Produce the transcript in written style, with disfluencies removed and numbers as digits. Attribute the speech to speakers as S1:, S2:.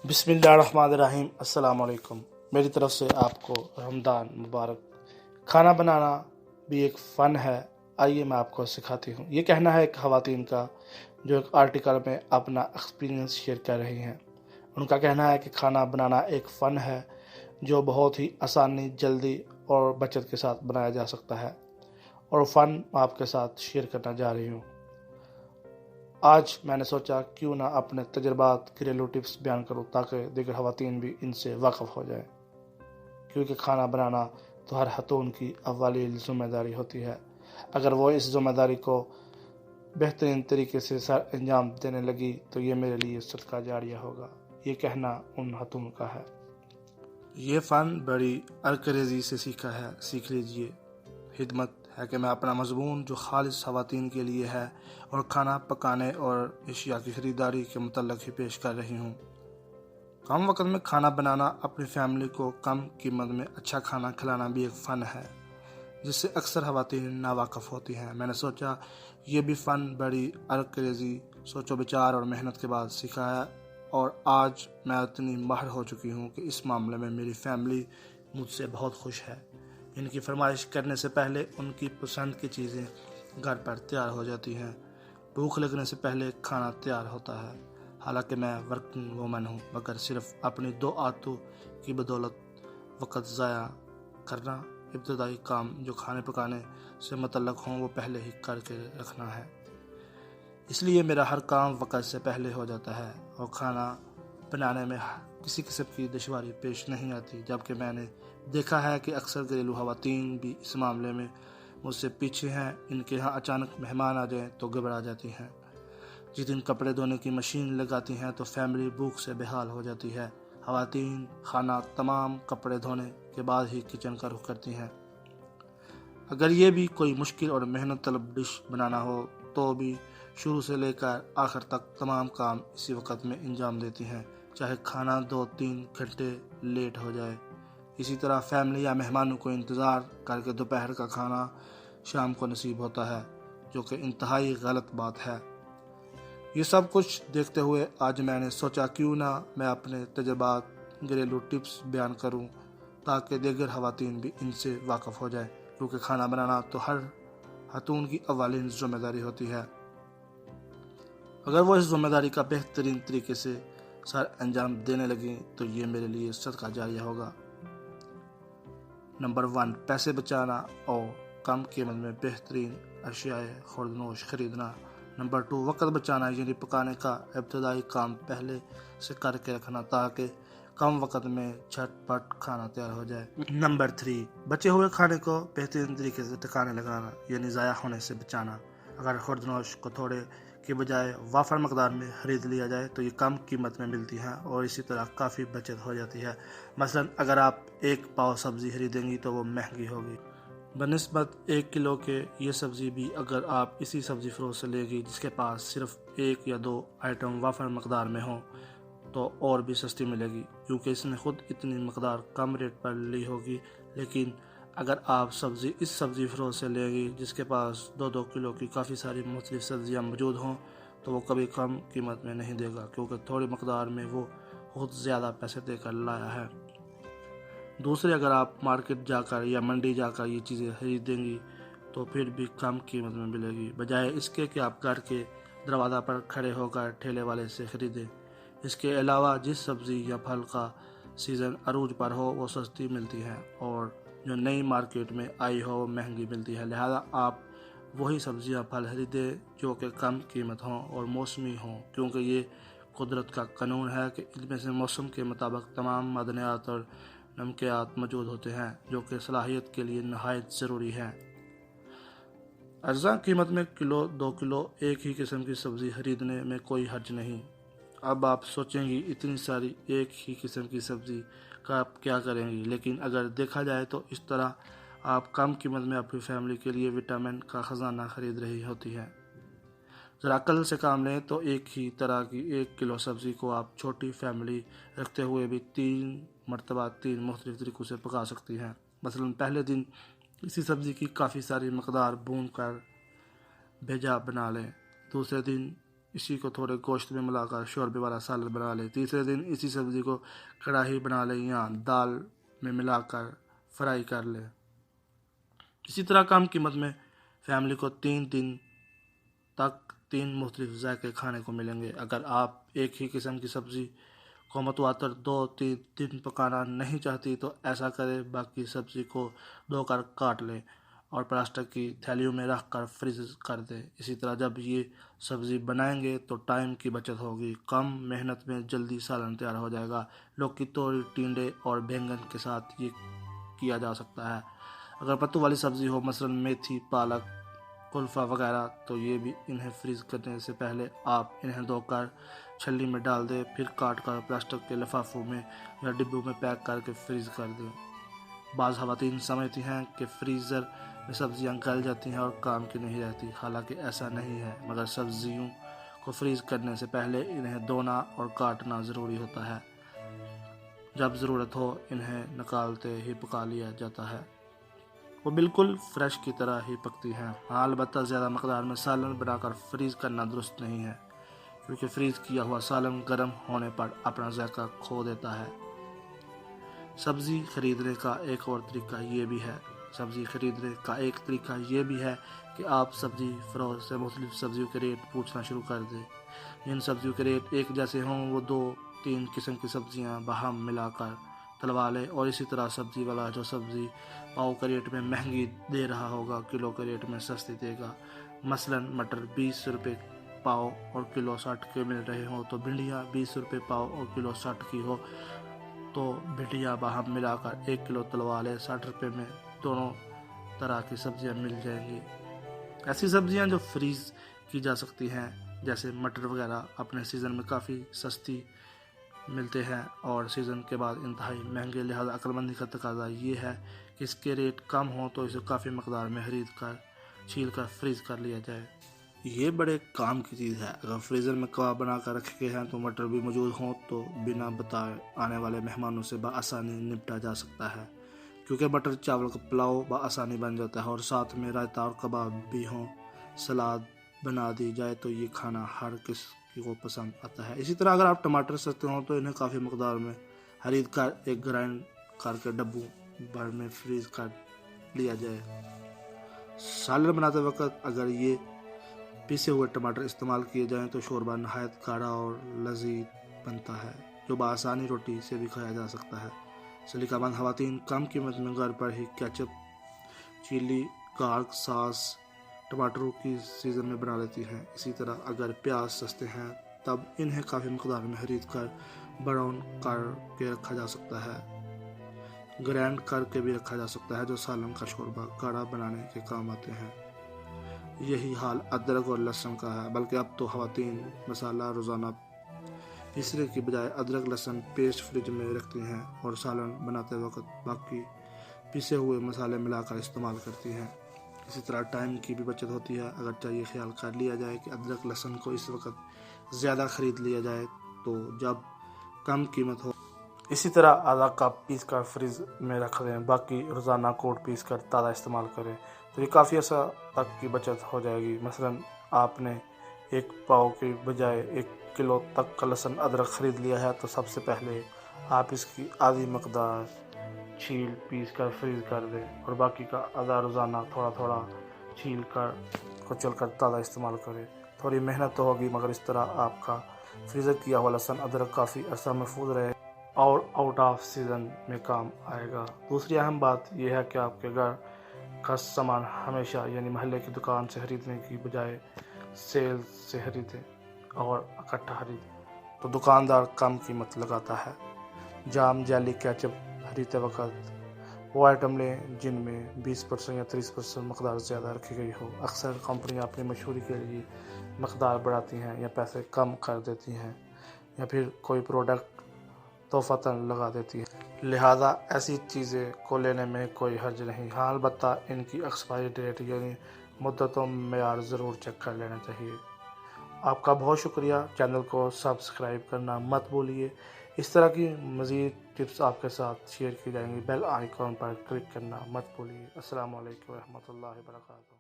S1: بسم اللہ الرحمن الرحیم۔ السلام علیکم۔ میری طرف سے آپ کو رمضان مبارک۔ کھانا بنانا بھی ایک فن ہے، آئیے میں آپ کو سکھاتی ہوں۔ یہ کہنا ہے ایک خواتین کا جو ایک آرٹیکل میں اپنا ایکسپیرینس شیئر کر رہی ہیں۔ ان کا کہنا ہے کہ کھانا بنانا ایک فن ہے جو بہت ہی آسانی، جلدی اور بچت کے ساتھ بنایا جا سکتا ہے، اور فن آپ کے ساتھ شیئر کرنا جا رہی ہوں۔ آج میں نے سوچا کیوں نہ اپنے تجربات، گھریلو ٹپس بیان کروں تاکہ دیگر خواتین بھی ان سے واقف ہو جائیں، کیونکہ کھانا بنانا تو ہر خاتون کی اولی ذمہ داری ہوتی ہے۔ اگر وہ اس ذمہ داری کو بہترین طریقے سے سر انجام دینے لگی تو یہ میرے لیے صدقہ جاریہ ہوگا۔ یہ کہنا ان خاتون کا ہے۔ یہ فن بڑی ارکریزی سے سیکھا ہے، سیکھ لیجئے۔ خدمت ہے کہ میں اپنا مضمون جو خالص خواتین کے لیے ہے اور کھانا پکانے اور اشیاء کی خریداری کے متعلق ہی پیش کر رہی ہوں۔ کم وقت میں کھانا بنانا، اپنی فیملی کو کم قیمت میں اچھا کھانا کھلانا بھی ایک فن ہے جس سے اکثر خواتین ناواقف ہوتی ہیں۔ میں نے سوچا یہ بھی فن بڑی ارکریزی سوچ و بچار اور محنت کے بعد سیکھا ہے، اور آج میں اتنی ماہر ہو چکی ہوں کہ اس معاملے میں میری فیملی مجھ سے بہت خوش ہے۔ ان کی فرمائش کرنے سے پہلے ان کی پسند کی چیزیں گھر پر تیار ہو جاتی ہیں۔ بھوک لگنے سے پہلے کھانا تیار ہوتا ہے۔ حالانکہ میں ورکنگ وومن ہوں، مگر صرف اپنی 2 عادتوں کی بدولت وقت ضائع کرنا، ابتدائی کام جو کھانے پکانے سے متعلق ہوں وہ پہلے ہی کر کے رکھنا ہے۔ اس لیے میرا ہر کام وقت سے پہلے ہو جاتا ہے اور کھانا بنانے میں کسی قسم کی دشواری پیش نہیں آتی، جبکہ میں نے دیکھا ہے کہ اکثر گھریلو خواتین بھی اس معاملے میں مجھ سے پیچھے ہیں۔ ان کے ہاں اچانک مہمان آ جائیں تو گھبرا جاتی ہیں۔ جس دن کپڑے دھونے کی مشین لگاتی ہیں تو فیملی بھوک سے بحال ہو جاتی ہے۔ خواتین کھانا تمام کپڑے دھونے کے بعد ہی کچن کا رخ کرتی ہیں۔ اگر یہ بھی کوئی مشکل اور محنت طلب ڈش بنانا ہو تو بھی شروع سے لے کر آخر تک تمام کام اسی وقت میں انجام دیتی ہیں، چاہے کھانا 2-3 گھنٹے لیٹ ہو جائے۔ اسی طرح فیملی یا مہمانوں کو انتظار کر کے دوپہر کا کھانا شام کو نصیب ہوتا ہے، جو کہ انتہائی غلط بات ہے۔ یہ سب کچھ دیکھتے ہوئے آج میں نے سوچا کیوں نہ میں اپنے تجربات، گھریلو ٹپس بیان کروں تاکہ دیگر خواتین بھی ان سے واقف ہو جائیں، کیونکہ کھانا بنانا تو ہر خاتون کی اولین ذمہ داری ہوتی ہے۔ اگر وہ اس ذمہ داری کا بہترین طریقے سے سر انجام دینے لگیں تو یہ میرے لیے صدقہ جاریہ ہوگا۔ نمبر 1، پیسے بچانا اور کم قیمت میں بہترین اشیاء خوردنوش خریدنا۔ نمبر 2، وقت بچانا، یعنی پکانے کا ابتدائی کام پہلے سے کر کے رکھنا تاکہ کم وقت میں جھٹ پٹ کھانا تیار ہو جائے۔ نمبر 3، بچے ہوئے کھانے کو بہترین طریقے سے ٹھکانے لگانا، یعنی ضائع ہونے سے بچانا۔ اگر خوردنوش کو تھوڑے کے بجائے وافر مقدار میں خرید لیا جائے تو یہ کم قیمت میں ملتی ہیں اور اسی طرح کافی بچت ہو جاتی ہے۔ مثلا اگر آپ 1 پاؤ سبزی خریدیں گی تو وہ مہنگی ہوگی بنسبت 1 کلو کے۔ یہ سبزی بھی اگر آپ اسی سبزی فروش سے لے گی جس کے پاس صرف 1 یا 2 آئٹم وافر مقدار میں ہوں تو اور بھی سستی ملے گی، کیونکہ اس نے خود اتنی مقدار کم ریٹ پر لی ہوگی۔ لیکن اگر آپ سبزی اس سبزی فروش سے لے گی جس کے پاس 2 کلو کی کافی ساری مختلف سبزیاں موجود ہوں تو وہ کبھی کم قیمت میں نہیں دے گا، کیونکہ تھوڑی مقدار میں وہ بہت زیادہ پیسے دے کر لایا ہے۔ دوسرے، اگر آپ مارکیٹ جا کر یا منڈی جا کر یہ چیزیں خریدیں گی تو پھر بھی کم قیمت میں ملے گی، بجائے اس کے کہ آپ گھر کے دروازہ پر کھڑے ہو کر ٹھیلے والے سے خریدیں۔ اس کے علاوہ جس سبزی یا پھل کا سیزن عروج پر ہو وہ سستی ملتی ہے، اور جو نئی مارکیٹ میں آئی ہو وہ مہنگی ملتی ہے۔ لہذا آپ وہی سبزیاں پھل خریدیں جو کہ کم قیمت ہوں اور موسمی ہوں، کیونکہ یہ قدرت کا قانون ہے کہ ان میں سے موسم کے مطابق تمام معدنیات اور نمکیات موجود ہوتے ہیں جو کہ صلاحیت کے لیے نہایت ضروری ہیں۔ ارزاں قیمت میں کلو 2 کلو ایک ہی قسم کی سبزی خریدنے میں کوئی حرج نہیں۔ اب آپ سوچیں گی اتنی ساری ایک ہی قسم کی سبزی کا آپ کیا کریں گی، لیکن اگر دیکھا جائے تو اس طرح آپ کم قیمت میں اپنی فیملی کے لیے وٹامن کا خزانہ خرید رہی ہوتی ہیں۔ ذرا عقل سے کام لیں تو ایک ہی طرح کی 1 کلو سبزی کو آپ چھوٹی فیملی رکھتے ہوئے بھی 3 مرتبہ 3 مختلف طریقوں سے پکا سکتی ہیں۔ مثلا پہلے دن اسی سبزی کی کافی ساری مقدار بھون کر بھیجا بنا لیں۔ دوسرے دن اسی کو تھوڑے گوشت میں ملا کر شوربے والا سالن بنا لیں۔ تیسرے دن اسی سبزی کو کڑاہی بنا لیں یا دال میں ملا کر فرائی کر لیں۔ اسی طرح کم قیمت میں فیملی کو 3 دن تک 3 مختلف ذائقے کھانے کو ملیں گے۔ اگر آپ ایک ہی قسم کی سبزی کو متواتر 2-3 دن پکانا نہیں چاہتی تو ایسا کریں، باقی سبزی کو دھو کر کاٹ لیں اور پلاسٹک کی تھیلیوں میں رکھ کر فریز کر دیں۔ اسی طرح جب یہ سبزی بنائیں گے تو ٹائم کی بچت ہوگی، کم محنت میں جلدی سالن تیار ہو جائے گا۔ لوکی، توری، ٹینڈے اور بینگن کے ساتھ یہ کیا جا سکتا ہے۔ اگر پتوں والی سبزی ہو، مثلاً میتھی، پالک، کلفا وغیرہ، تو یہ بھی انہیں فریز کرنے سے پہلے آپ انہیں دھو کر چھلنی میں ڈال دیں، پھر کاٹ کر پلاسٹک کے لفافوں میں یا ڈبوں میں پیک کر کے فریز کر دیں۔ بعض خواتین سمجھتی ہیں کہ فریزر میں سبزیاں گل جاتی ہیں اور کام کی نہیں رہتی، حالانکہ ایسا نہیں ہے، مگر سبزیوں کو فریز کرنے سے پہلے انہیں دھونا اور کاٹنا ضروری ہوتا ہے۔ جب ضرورت ہو انہیں نکالتے ہی پکا لیا جاتا ہے، وہ بالکل فریش کی طرح ہی پکتی ہیں۔ ہاں، البتہ زیادہ مقدار میں سالن بنا کر فریز کرنا درست نہیں ہے، کیونکہ فریز کیا ہوا سالن گرم ہونے پر اپنا ذائقہ کھو دیتا ہے۔ سبزی خریدنے کا ایک اور طریقہ یہ بھی ہے کہ آپ سبزی فروش سے مختلف سبزیوں کے ریٹ پوچھنا شروع کر دیں۔ جن سبزیوں کے ریٹ ایک جیسے ہوں وہ 2-3 قسم کی سبزیاں باہم ملا کر تلوا لیں، اور اسی طرح سبزی والا جو سبزی پاؤ کے ریٹ میں مہنگی دے رہا ہوگا کلو کے ریٹ میں سستی دے گا۔ مثلاً مٹر 20 روپے پاؤ اور کلو 60 کے مل رہے ہوں تو بھنڈیاں 20 روپے پاؤ اور کلو 60 کی ہو تو بھنڈیاں باہم ملا کر 1 کلو تلوا لیں۔ 60 روپے میں دونوں طرح کی سبزیاں مل جائیں گی۔ ایسی سبزیاں جو فریز کی جا سکتی ہیں جیسے مٹر وغیرہ اپنے سیزن میں کافی سستی ملتے ہیں اور سیزن کے بعد انتہائی مہنگے، لہذا عقلمندی کا تقاضا یہ ہے کہ اس کے ریٹ کم ہوں تو اسے کافی مقدار میں خرید کر چھیل کر فریز کر لیا جائے۔ یہ بڑے کام کی چیز ہے۔ اگر فریزر میں کباب بنا کر رکھے گئے ہیں تو مٹر بھی موجود ہوں تو بنا بتائے آنے والے مہمانوں سے بآسانی نپٹا جا سکتا ہے، کیونکہ مٹر چاول کا پلاؤ بآسانی بن جاتا ہے، اور ساتھ میں رائتا اور کباب بھی ہوں، سلاد بنا دی جائے تو یہ کھانا ہر کسی کو پسند آتا ہے۔ اسی طرح اگر آپ ٹماٹر سستے ہوں تو انہیں کافی مقدار میں خرید کر ایک گرائنڈ کر کے ڈبوں بھر میں فریز کر لیا جائے۔ سالن بناتے وقت اگر یہ پیسے ہوئے ٹماٹر استعمال کیے جائیں تو شوربہ نہایت گاڑھا اور لذیذ بنتا ہے، جو بآسانی روٹی سے بھی کھایا جا سکتا ہے۔ سلیقہ مند خواتین کم قیمت میں گھر پر ہی کیچپ، چلی، گارلک ساس ٹماٹروں کی سیزن میں بنا لیتی ہیں۔ اسی طرح اگر پیاز سستے ہیں تب انہیں کافی مقدار میں خرید کر براؤن کر کے رکھا جا سکتا ہے، گرائنڈ کر کے بھی رکھا جا سکتا ہے، جو سالن کا شوربہ گاڑھا بنانے کے کام آتے ہیں۔ یہی حال ادرک اور لہسن کا ہے، بلکہ اب تو خواتین مسالہ روزانہ پیسنے کی بجائے ادرک لہسن پیسٹ فریج میں رکھتی ہیں اور سالن بناتے وقت باقی پیسے ہوئے مسالے ملا کر استعمال کرتی ہیں۔ اسی طرح ٹائم کی بھی بچت ہوتی ہے، اگرچہ یہ خیال کر لیا جائے کہ ادرک لہسن کو اس وقت زیادہ خرید لیا جائے تو جب کم قیمت ہو۔ اسی طرح آدھا کپ پیس کر فریز میں رکھ دیں، باقی روزانہ کوٹ پیس کر تازہ استعمال کریں تو یہ کافی عرصہ تک کی بچت ہو جائے گی۔ مثلاً آپ نے 1 پاؤ کی بجائے 1 کلو تک کا لہسن ادرک خرید لیا ہے تو سب سے پہلے آپ اس کی آدھی مقدار چھیل پیس کر فریز کر دیں اور باقی کا آدھا روزانہ تھوڑا تھوڑا چھیل کر کچل کر تازہ استعمال کریں۔ تھوڑی محنت تو ہوگی، مگر اس طرح آپ کا فریزر کیا ہوا لہسن ادرک کافی عرصہ محفوظ رہے اور آؤٹ آف سیزن میں کام آئے گا۔ دوسری اہم بات یہ ہے کہ آپ کے گھر کا سامان ہمیشہ محلے کی دکان سے خریدنے کی بجائے سیل سے خریدیں اور اکٹھا خریدیں تو دکاندار کم قیمت لگاتا ہے۔ جام، جیلی، کیچپ خریدتے وقت وہ آئٹم لیں جن میں 20% یا 30% مقدار زیادہ رکھی گئی ہو۔ اکثر کمپنیاں اپنی مشہوری کے لیے مقدار بڑھاتی ہیں یا پیسے کم کر دیتی ہیں یا پھر کوئی پروڈکٹ تحفۃً لگا دیتی ہے، لہذا ایسی چیزیں کو لینے میں کوئی حرج نہیں۔ ہاں، البتہ ان کی ایکسپائری ڈیٹ مدت و معیار ضرور چیک کر لینا چاہیے۔ آپ کا بہت شکریہ۔ چینل کو سبسکرائب کرنا مت بھولیے۔ اس طرح کی مزید ٹپس آپ کے ساتھ شیئر کی جائیں گی، بیل آئیکن پر کلک کرنا مت بھولیے۔ السلام علیکم ورحمۃ اللہ وبرکاتہ۔